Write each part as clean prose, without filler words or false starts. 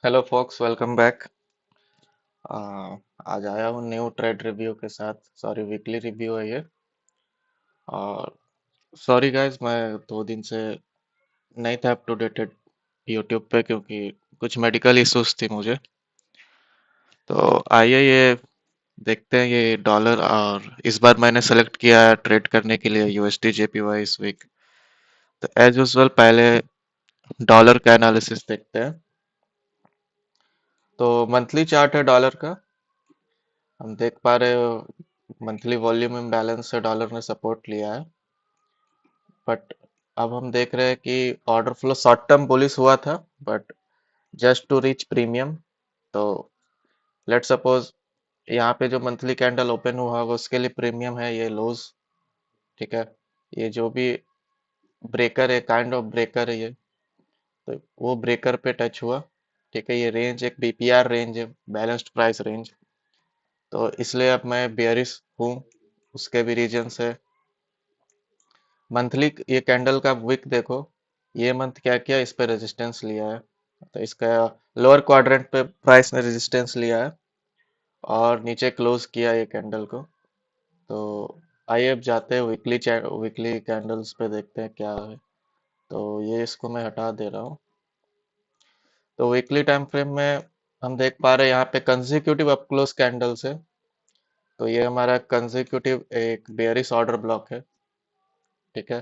Hello fox, welcome back. आज आया हूँ न्यू ट्रेड रिव्यू के साथ। सॉरी, वीकली रिव्यू है ये। और सॉरी गाइस, मैं 2 दिन से नहीं था अप टू डेटेड यूट्यूब पे, क्योंकि कुछ मेडिकल इश्यूज थी मुझे। तो आइए ये देखते हैं ये डॉलर। और इस बार मैंने सेलेक्ट किया है ट्रेड करने के लिए यूएसडी जेपीवाई इस वीक। तो एज यूजुअल पहले डॉलर का एनालिसिस देखते हैं। तो मंथली चार्ट है डॉलर का। हम देख पा रहे हो मंथली वॉल्यूम इम्बैलेंस से डॉलर ने सपोर्ट लिया है। बट अब हम देख रहे हैं कि order flow short term bullish हुआ था, but just to reach premium. तो लेट सपोज यहाँ पे जो मंथली कैंडल ओपन हुआ होगा उसके लिए प्रीमियम है ये लोज। ठीक है, ये जो भी ब्रेकर है, काइंड ऑफ ब्रेकर है ये। तो वो ब्रेकर पे टच हुआ। ठीक है, ये रेंज एक बीपीआर रेंज है, बैलेंस्ड प्राइस रेंज। तो इसलिए अब मैं बेयरिश हूँ। उसके भी रीजन है। मंथली ये कैंडल का विक देखो। ये मंथ क्या किया, इस पे रेजिस्टेंस लिया है। तो इसका लोअर क्वाड्रेंट पे प्राइस ने रेजिस्टेंस लिया है और नीचे क्लोज किया ये कैंडल को। तो आइए अब जाते हैं वीकली वीकली कैंडल्स पे, देखते हैं क्या है। तो ये इसको मैं हटा दे रहा हूँ। तो वीकली टाइम फ्रेम में हम देख पा रहे हैं यहाँ पे कंसेक्यूटिव अप क्लोज कैंडल्स है। तो ये हमारा कंसेक्यूटिव एक बेयरिश ऑर्डर ब्लॉक है। ठीक है,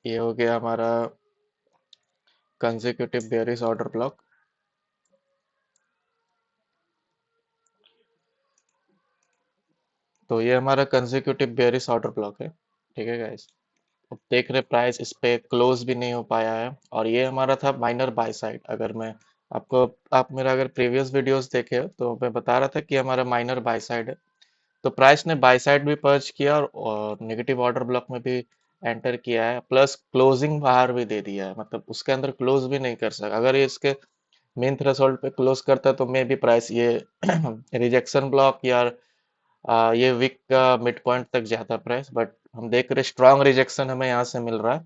ये हो गया हमारा कंसेक्यूटिव बेयरिश ऑर्डर ब्लॉक। तो ये हमारा कंसेक्यूटिव बेयरिश ऑर्डर ब्लॉक है। ठीक है गाइस, अब देख रहे प्राइस इस पे क्लोज भी नहीं हो पाया है। और ये हमारा था माइनर बाय साइड। अगर मैं आपको, आप मेरा अगर प्रीवियस वीडियोस देखे हो तो मैं बता रहा था कि हमारा माइनर बाय साइड है। तो प्राइस ने बाय साइड भी पर्च किया और नेगेटिव ऑर्डर ब्लॉक में भी एंटर किया है, प्लस क्लोजिंग बाहर भी दे दिया है। मतलब उसके अंदर क्लोज भी नहीं कर सका। अगर ये इसके मेन थ्रेशोल्ड पे क्लोज करता तो मे भी प्राइस ये रिजेक्शन ब्लॉक या ये वीक का मिड पॉइंट तक जाता प्राइस। बट हम देख रहे स्ट्रांग रिजेक्शन हमें यहाँ से मिल रहा है।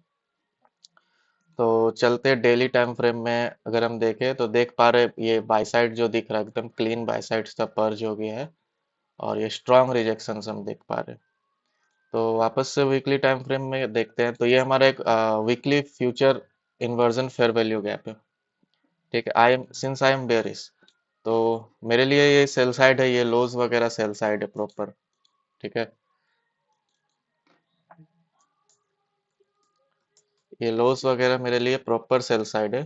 तो चलते डेली टाइम फ्रेम में अगर हम देखें तो देख पा रहे ये बाय साइड जो दिख रहा है एकदम क्लीन बाय साइड सा पर्ज हो गया है। और ये स्ट्रांग रिजेक्शन हम देख पा रहे हैं। तो वापस से वीकली टाइम फ्रेम में देखते हैं। तो ये हमारा एक weekly future inversion fair value gap है। ठीक है, आई एम बेयरिश। तो मेरे लिए ये सेल साइड है, ये लोज वगैरह सेल साइड है प्रॉपर। ठीक है, ये लोस वगैरह मेरे लिए प्रॉपर सेल साइड है।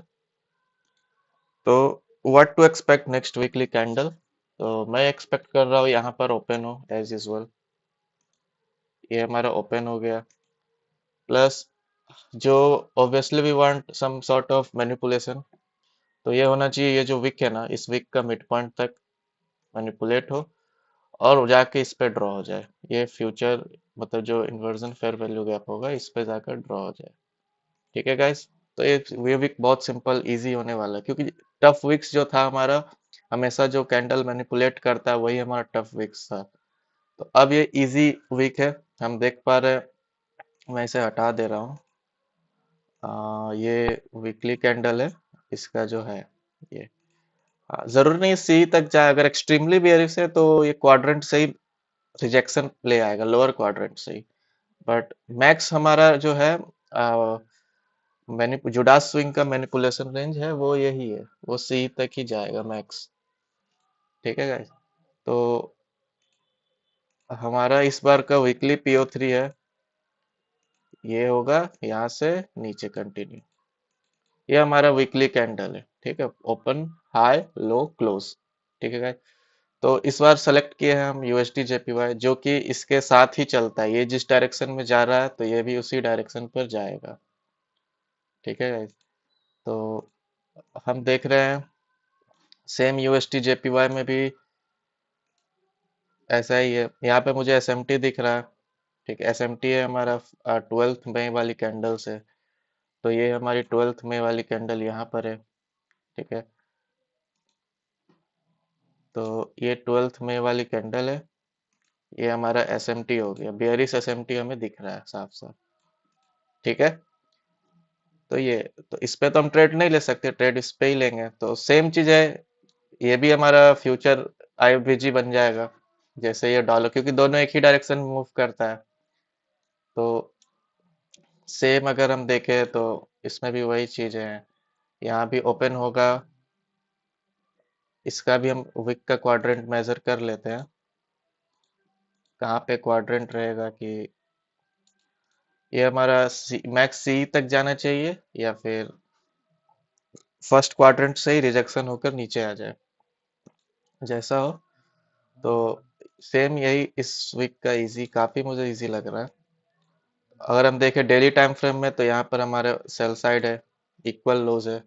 तो what to expect next weekly candle. तो मैं एक्सपेक्ट कर रहा हूँ यहाँ पर ओपन हो एज यूजुअल। ये हमारा ओपन हो गया। प्लस जो obviously we want some sort of manipulation. तो ये होना चाहिए, ये जो विक है ना, इस विक का मिड पॉइंट तक मैनिपुलेट हो और जाके इस पे ड्रॉ हो जाए। ये फ्यूचर मतलब जो इन्वर्जन फेयर वैल्यू गैप होगा इस पे जाकर ड्रॉ हो जाए। ठीक है गाइस। तो ये वीक बहुत सिंपल इजी होने वाला है, क्योंकि टफ वीक्स जो था हमारा, हमेशा जो कैंडल मैनिपुलेट करता है वही हमारा टफ वीक्स था। तो अब ये इजी वीक है। हम देख पा रहे हैं। मैं इसे हटा दे रहा हूँ। ये वीकली कैंडल है, इसका जो है ये, जरूरी नहीं सी तक जाए। अगर एक्सट्रीमली बेयरिश है तो ये क्वाड्रेंट से ही रिजेक्शन ले आएगा, लोअर क्वाड्रेंट से ही। बट मैक्स हमारा जो है मैंने जुडास स्विंग का मैनिपुलेशन रेंज है वो यही है, वो सी तक ही जाएगा मैक्स। ठीक है गाइस। तो हमारा इस बार का वीकली PO3 है, ये होगा यहाँ से नीचे कंटिन्यू। ये हमारा वीकली कैंडल है। ठीक है, ओपन हाई लो क्लोज। ठीक है गाइस। तो इस बार सेलेक्ट किए हैं हम USD JPY, जो कि इसके साथ ही चलता है। ये जिस डायरेक्शन में जा रहा है तो ये भी उसी डायरेक्शन पर जाएगा। ठीक है गाइस। तो हम देख रहे हैं सेम USD JPY में भी ऐसा ही है। यहाँ पे मुझे SMT दिख रहा है। ठीक है, SMT है हमारा 12th मई वाली कैंडल से। तो ये हमारी 12th मई वाली कैंडल यहाँ पर है। ठीक है, तो ये 12th मई वाली कैंडल है। ये हमारा SMT हो गया, बेयरिश SMT हमें दिख रहा है साफ साफ। ठीक है, तो ये, तो इस पे तो हम ट्रेड नहीं ले सकते, ट्रेड इस पे ही लेंगे, तो सेम चीज है। ये भी हमारा फ्यूचर आईबीजी बन जाएगा, जैसे ये डॉलर, क्योंकि दोनों एक ही डायरेक्शन में मूव करता है। तो सेम अगर हम देखें तो इसमें भी वही चीजें हैं। यहाँ भी ओपन होगा, इसका भी हम विक का क्वाड्रेंट मेजर कर लेते हैं। कहाँ पे क्वाड्रेंट रहेगा कि ये हमारा मैक्स सी तक जाना चाहिए, या फिर फर्स्ट क्वाड्रेंट से ही रिजेक्शन होकर नीचे आ जाए, जैसा हो। तो सेम यही इस वीक का इजी, काफी मुझे इजी लग रहा है। अगर हम देखें डेली टाइम फ्रेम में, तो यहाँ पर हमारे सेल साइड है, इक्वल लोज है।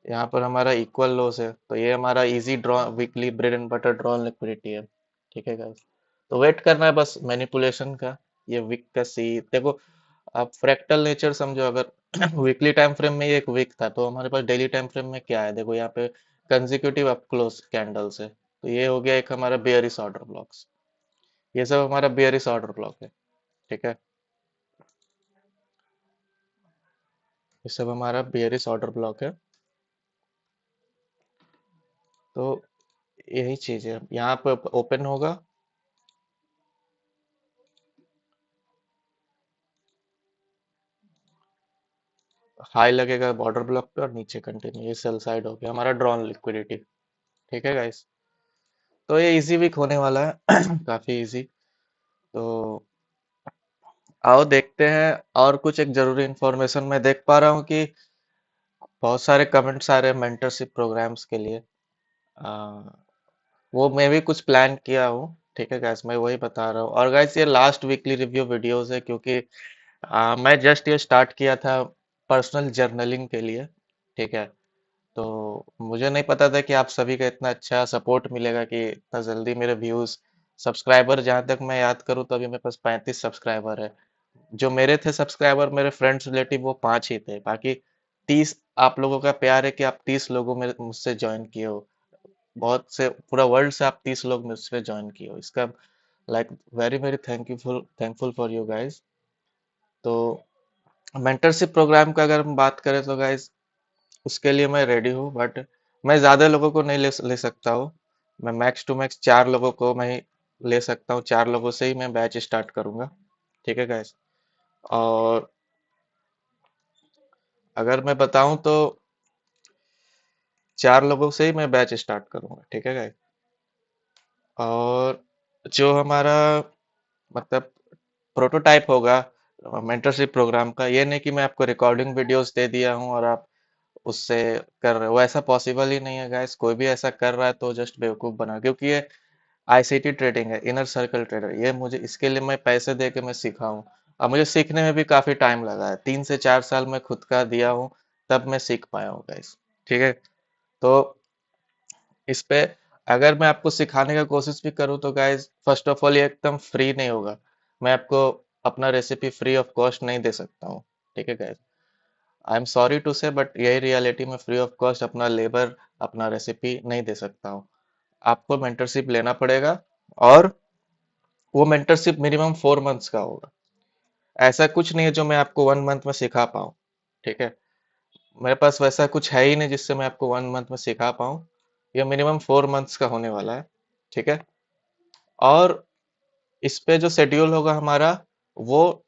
यहाँ पर हमारा इक्वल लॉस है, तो ये हमारा easy draw, weekly bread and butter draw liquidity है। ठीक है गाइस, तो वेट करना है बस मैनिपुलेशन का। ये वीक का सी देखो, आप फ्रैक्टल नेचर समझो। अगर वीकली टाइम फ्रेम में ये एक वीक था, तो हमारे पास डेली टाइम फ्रेम में क्या है, देखो यहाँ पे कंजिक्यूटिव अप क्लोज कैंडल्स है, तो ये हो गया एक हमारा बेयरिश ऑर्डर ब्लॉक्स। ये सब हमारा बेयरिश ऑर्डर ब्लॉक है। ठीक है, ये सब हमारा बेयरिश ऑर्डर ब्लॉक है। तो यही चीज है, यहाँ पे ओपन होगा, हाई लगेगा बॉर्डर ब्लॉक पे, और नीचे कंटिन्यू, ये सेल साइड हो गया हमारा ड्रॉन लिक्विडिटी। ठीक है गाइस, तो ये इजी वीक होने वाला है काफी इजी। तो आओ देखते हैं। और कुछ एक जरूरी इंफॉर्मेशन मैं देख पा रहा हूँ कि बहुत सारे कमेंट्स आ रहे हैं मेंटरशिप प्रोग्राम्स के लिए। आ, वो मैं भी कुछ प्लान किया हूँ। ठीक है गाइस, मैं वही बता रहा हूँ। और गाइस ये लास्ट वीकली रिव्यू वीडियोस है, क्योंकि मैं जस्ट ये स्टार्ट किया था पर्सनल जर्नलिंग के लिए। ठीक है, तो मुझे नहीं पता था कि आप सभी का इतना अच्छा सपोर्ट मिलेगा, कि इतना जल्दी मेरे व्यूज, सब्सक्राइबर, जहां तक मैं याद करूं तो अभी मेरे पास 35 सब्सक्राइबर है। जो मेरे थे सब्सक्राइबर, मेरे फ्रेंड्स रिलेटिव, वो 5 ही थे, बाकी 30 आप लोगों का प्यार है कि आप 30 लोगों में मुझसे ज्वाइन किए हो। बहुत से पूरा वर्ल्ड से आप 30 लोग मुझसे ज्वाइन किए हो, इसका like very very thankful for you guys. तो मेंटरशिप प्रोग्राम का अगर हम बात करें तो गाइज, उसके लिए मैं रेडी हूँ, बट मैं ज्यादा लोगों को नहीं ले सकता हूँ। मैं मैक्स टू मैक्स 4 लोगों को मैं ही ले सकता हूँ, 4 लोगों से ही मैं बैच स्टार्ट करूंगा। ठीक है गाइस, और अगर मैं बताऊं तो 4 लोगों से ही मैं बैच स्टार्ट करूंगा। ठीक है गाइस, और जो हमारा मतलब प्रोटोटाइप होगा मेंटरशिप प्रोग्राम का, ये नहीं कि मैं आपको रिकॉर्डिंग वीडियोस दे दिया हूँ और आप उससे कर रहे हो, ऐसा पॉसिबल ही नहीं है गाइस। कोई भी ऐसा कर रहा है तो जस्ट बेवकूफ बना, क्योंकि ये आईसीटी ट्रेडिंग है, इनर सर्कल ट्रेडर। ये मुझे, इसके लिए मैं पैसे दे के मैं सीखा हूँ। अब मुझे सीखने में भी काफी टाइम लगा है, 3 से 4 साल मैं खुद का दिया हूँ, तब मैं सीख पाया हूँ गाइस। ठीक है, तो इस पे अगर मैं आपको सिखाने का कोशिश भी करूँ तो गाइस, फर्स्ट ऑफ ऑल ये एकदम फ्री नहीं होगा। मैं आपको अपना रेसिपी फ्री ऑफ कॉस्ट नहीं दे सकता हूँ। ठीक है guys, I am sorry to say, but यही रियलिटी में फ्री ऑफ कॉस्ट अपना लेबर, अपना रेसिपी नहीं दे सकता हूँ। आपको मेंटरशिप लेना पड़ेगा, और वो मेंटरशिप मिनिमम 4 मंथ्स का होगा। ऐसा कुछ नहीं है जो मैं आपको 1 मंथ में सिखा पाऊँ। ठीक है, मेरे पास वैसा कुछ है ही नहीं जिससे मैं आपको 1 मंथ में सिखा पाऊँ। ये मिनिमम 4 मंथ्स का होने वाला है। ठीक है, और इस पे जो शेड्यूल होगा हमारा, वो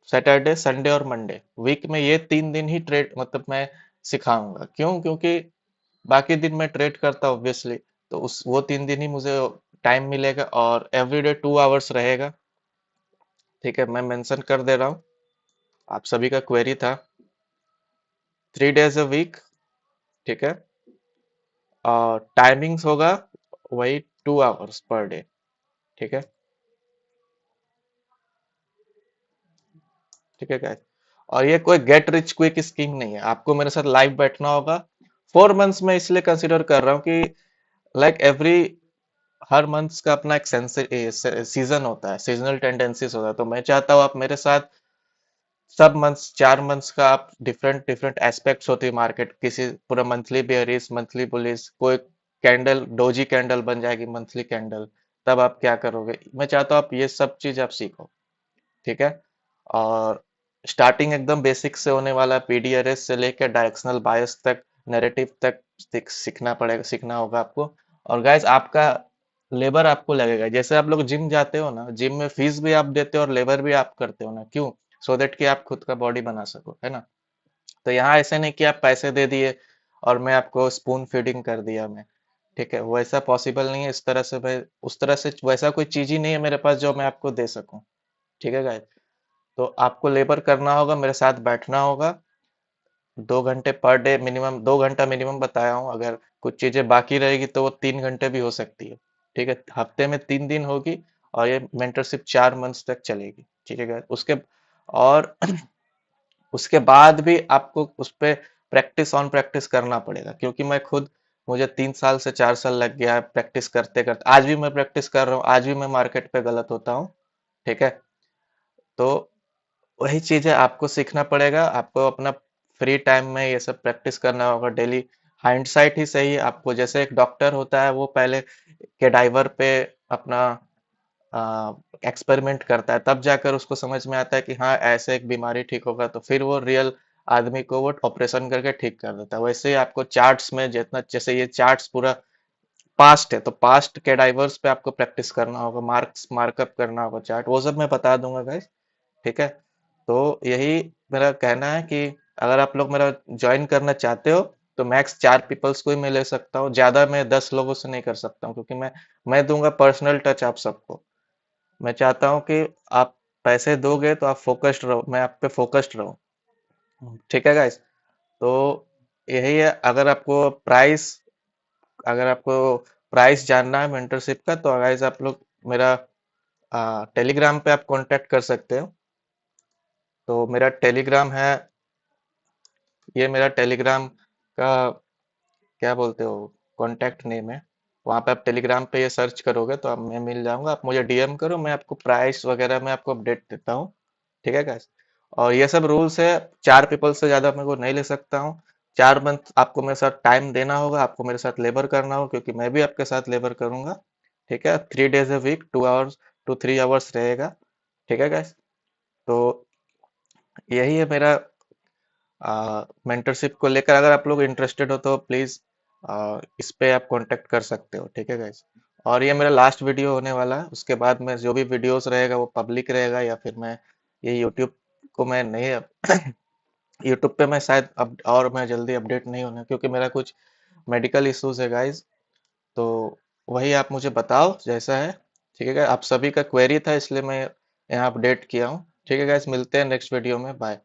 सैटरडे संडे और मंडे, वीक में ये 3 दिन ही ट्रेड, मतलब मैं सिखाऊंगा। क्यों? क्योंकि बाकी दिन मैं ट्रेड करता हूँ ऑब्वियसली, तो उस वो 3 दिन ही मुझे टाइम मिलेगा, और एवरीडे 2 आवर्स रहेगा। ठीक है, मैं मेंशन कर दे रहा हूँ, आप सभी का क्वेरी था। 3 डेज अ वीक। ठीक है, और टाइमिंग्स होगा वही 2 आवर्स पर डे। ठीक है, ठीक है guys? और ये कोई गेट रिच क्विक स्कीम नहीं है, आपको मेरे साथ लाइव बैठना होगा। 4 मंथ्स में इसलिए कंसिडर कर रहा हूँ कि लाइक एवरी, हर मंथ्स का अपना एक सीजन होता है, सीजनल टेंडेंसीज होता है। तो मैं चाहता हूँ आप मेरे साथ सब मंथ्स, 4 मंथ्स का, आप डिफरेंट डिफरेंट एस्पेक्ट्स होती है मार्केट, किसी पूरा मंथली बेयरिश, मंथली बुलिश, कोई कैंडल डोजी कैंडल बन जाएगी मंथली कैंडल, तब आप क्या करोगे। मैं चाहता हूँ आप ये सब चीज आप सीखो। ठीक है। और स्टार्टिंग एकदम बेसिक से होने वाला, पीडीआरएस से लेकर डायरेक्शनल बायस तक, नैरेटिव तक सीखना पड़ेगा, सीखना होगा आपको। और गाइस आपका लेबर आपको लगेगा, जैसे आप लोग जिम जाते हो ना, जिम में फीस भी आप देते हो और लेबर भी आप करते हो ना, क्यों? सो दैट कि आप खुद का बॉडी बना सको, है ना। तो यहाँ ऐसे नहीं कि आप पैसे दे दिए और मैं आपको स्पून फीडिंग कर दिया मैं, ठीक है, वैसा पॉसिबल नहीं है। इस तरह से मैं, उस तरह से वैसा कोई चीज ही नहीं है मेरे पास जो मैं आपको दे सकूं, ठीक है गाइस। तो आपको लेबर करना होगा, मेरे साथ बैठना होगा। 2 घंटे पर डे मिनिमम, 2 घंटा मिनिमम बताया हूँ। अगर कुछ चीजें बाकी रहेगी तो वो 3 घंटे भी हो सकती है, ठीक है। हफ्ते में 3 दिन होगी और ये मेंटरशिप 4 मंथ्स तक चलेगी, ठीक है guys? उसके और उसके बाद भी आपको उस पे प्रैक्टिस ऑन प्रैक्टिस करना पड़ेगा, क्योंकि मैं खुद, मुझे 3 साल से 4 साल लग गया है प्रैक्टिस करते करते। आज भी मैं प्रैक्टिस कर रहा हूँ, आज भी मैं मार्केट पे गलत होता हूँ, ठीक है। तो वही चीज है, आपको सीखना पड़ेगा, आपको अपना फ्री टाइम में ये सब प्रैक्टिस करना होगा डेली। हाइंडसाइट ही सही है आपको, जैसे एक डॉक्टर होता है वो पहले केडाइवर पे अपना एक्सपेरिमेंट करता है, तब जाकर उसको समझ में आता है कि हाँ ऐसे एक बीमारी ठीक होगा, तो फिर वो रियल आदमी को वो ऑपरेशन करके ठीक कर देता है। वैसे ही आपको चार्ट्स में जितना, जैसे ये चार्ट्स पूरा पास्ट है, तो पास्ट के डाइवर्स पे आपको प्रैक्टिस करना होगा, मार्क्स मार्कअप करना होगा, चार्ट वो सब मैं बता दूंगा गाइस, ठीक है। तो यही मेरा कहना है कि अगर आप लोग मेरा ज्वाइन करना चाहते हो तो मैक्स 4 पीपल्स को ही मैं ले सकता हूँ, ज्यादा मैं 10 लोगों से नहीं कर सकता हूँ, क्योंकि मैं दूंगा पर्सनल टच आप सबको। मैं चाहता हूँ कि आप पैसे दोगे तो आप फोकस्ड रहो, मैं आप पे फोकस्ड रहूँ, ठीक है गाइस। तो यही है। अगर आपको प्राइस जानना है मेंटरशिप का, तो गाइस आप लोग मेरा टेलीग्राम पे आप कांटेक्ट कर सकते हो। तो मेरा टेलीग्राम है, ये मेरा टेलीग्राम का क्या बोलते हो, कांटेक्ट नेम है। वहां पे आप टेलीग्राम पे ये सर्च करोगे तो आप, मैं मिल जाऊंगा, आप मुझे डीएम करो, मैं आपको प्राइस वगैरह में आपको अपडेट देता हूँ, ठीक है गाइस। और ये सब रूल्स है, 4 पीपल से ज्यादा मेरे को नहीं ले सकता हूँ। 4 मंथ आपको मेरे साथ टाइम देना होगा, आपको मेरे साथ लेबर करना होगा, क्योंकि मैं भी आपके साथ लेबर करूंगा, ठीक है। 3 days a week, 2 hours, 2 3 hours रहेगा, ठीक है गाइस। तो यही है मेरा मेंटरशिप को लेकर। अगर आप लोग इंटरेस्टेड हो तो प्लीज इस पे आप कांटेक्ट कर सकते हो, ठीक है गाइस। और ये मेरा लास्ट वीडियो होने वाला है, उसके बाद में जो भी वीडियोस रहेगा वो पब्लिक रहेगा, या फिर मैं ये यूट्यूब को मैं नहीं यूट्यूब पे मैं शायद अब, और मैं जल्दी अपडेट नहीं होना, क्योंकि मेरा कुछ मेडिकल इश्यूज है गाइस। तो वही आप मुझे बताओ जैसा है, ठीक है। आप सभी का क्वेरी था इसलिए मैं यहाँ अपडेट किया हूँ, ठीक है गाइस। मिलते हैं नेक्स्ट वीडियो में, बाय।